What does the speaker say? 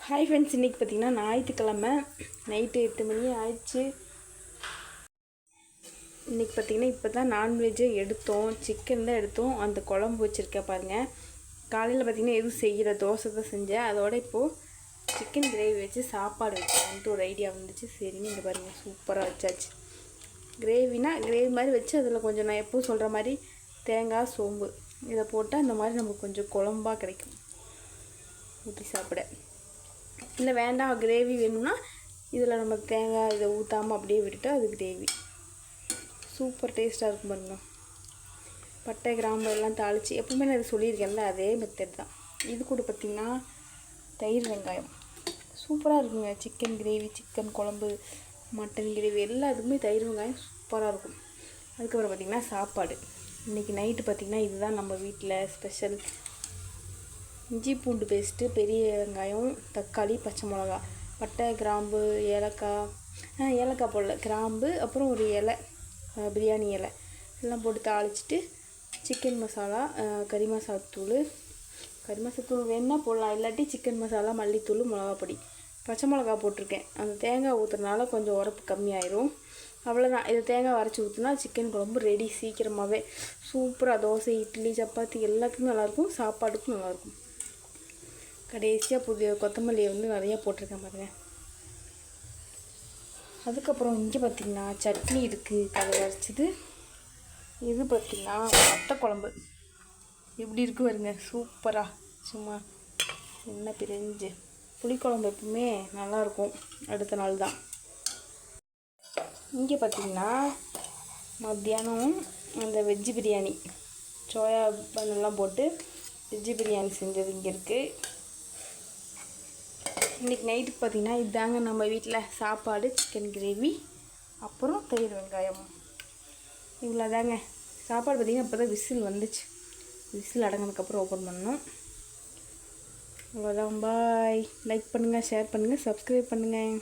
Hi friends, இன்றைக்கி பார்த்திங்கன்னா ஞாயிற்றுக்கிழமை நைட்டு 8 மணி ஆயிடுச்சு. இன்றைக்கி பார்த்திங்கன்னா இப்போ தான் நான்வெஜ்ஜே எடுத்தோம், சிக்கன் தான் எடுத்தோம். அந்த குழம்பு வச்சுருக்கேன் பாருங்கள். காலையில் பார்த்திங்கன்னா எதுவும் செய்கிற தோசை தான் செஞ்சேன். அதோடு இப்போது சிக்கன் கிரேவி வச்சு சாப்பாடு வச்சுட்டு ஒரு ஐடியா வந்துச்சு. சரின்னு இங்கே பாருங்கள் சூப்பராக வச்சாச்சு. கிரேவி மாதிரி வச்சு அதில் கொஞ்சம் நான் எப்போவும் சொல்கிற மாதிரி தேங்காய் சோம்பு இதை போட்டால் அந்த மாதிரி நமக்கு கொஞ்சம் குழம்பாக கிடைக்கும் ஊற்றி சாப்பிட. இல்லை வேண்டாம் கிரேவி வேணும்னா இதில் நம்ம தேங்காய் இதை ஊற்றாமல் அப்படியே விட்டுட்டு அது கிரேவி சூப்பர் டேஸ்ட்டாக இருக்கும் பாருங்க. பட்டை கிராம்பு எல்லாம் தாளித்து எப்பவுமே நான் இது சொல்லியிருக்கேன்ல, அதே மெத்தட் தான். இது கூட பார்த்திங்கன்னா தயிர் வெங்காயம் சூப்பராக இருக்குங்க. சிக்கன் கிரேவி, சிக்கன் குழம்பு, மட்டன் கிரேவி எல்லாத்துக்குமே தயிர் வெங்காயம் சூப்பராக இருக்கும். அதுக்கப்புறம் பார்த்திங்கன்னா சாப்பாடு இன்றைக்கி நைட்டு பார்த்திங்கன்னா இதுதான் நம்ம வீட்டில் ஸ்பெஷல். இஞ்சி பூண்டு பேஸ்ட்டு, பெரிய வெங்காயம், தக்காளி, பச்சை மிளகா, பட்டை கிராம்பு, ஏலக்காய் போடல, கிராம்பு, அப்புறம் ஒரு இலை பிரியாணி இலை எல்லாம் போட்டு தாளிச்சிட்டு சிக்கன் மசாலா, கறி மசாலாத்தூள் வேணால் போடலாம், இல்லாட்டி சிக்கன் மசாலா, மல்லித்தூள், மிளகாப்பொடி, பச்சை மிளகா போட்டிருக்கேன். அந்த தேங்காய் ஊற்றுறதுனால கொஞ்சம் உரப்பு கம்மியாயிரும். அவ்வளோதான். இது தேங்காய் அரைச்சி ஊற்றினா சிக்கன் குழம்பு ரெடி சீக்கிரமாகவே. சூப்பராக தோசை, இட்லி, சப்பாத்தி எல்லாத்துக்கும் நல்லாயிருக்கும், சாப்பாடுக்கும் நல்லாயிருக்கும். கடைசியாக புதிய கொத்தமல்லியை நிறையா போட்டிருக்கேன் பாருங்கள். அதுக்கப்புறம் இங்கே பார்த்திங்கன்னா சட்னி இருக்குது, கடலை அரைச்சிது. இது பார்த்திங்கன்னா வத்த குழம்பு எப்படி இருக்குது பாருங்க, சூப்பராக. சும்மா என்ன பிரிஞ்சு புளிக்குழம்பு எப்பவுமே நல்லாயிருக்கும், அடுத்த நாள் தான். இங்கே பார்த்திங்கன்னா மத்தியானம் அந்த வெஜ்ஜு பிரியாணி, சோயா பன்னெல்லாம் போட்டு வெஜ்ஜு பிரியாணி செஞ்சது இங்கே இருக்குது. இன்றைக்கி நைட்டுக்கு பார்த்திங்கன்னா இதாங்க நம்ம வீட்டில் சாப்பாடு, சிக்கன் கிரேவி, அப்புறம் தயிர் வெங்காயம், இவ்வளோ தாங்க சாப்பாடு. பார்த்திங்கன்னா இப்போ தான் விசில் வந்துச்சு. விசில் அடங்கினதுக்கப்புறம் ஓப்பன் பண்ணணும். அவ்வளோதான். பாய். லைக் பண்ணுங்கள், ஷேர் பண்ணுங்கள், சப்ஸ்கிரைப் பண்ணுங்கள்.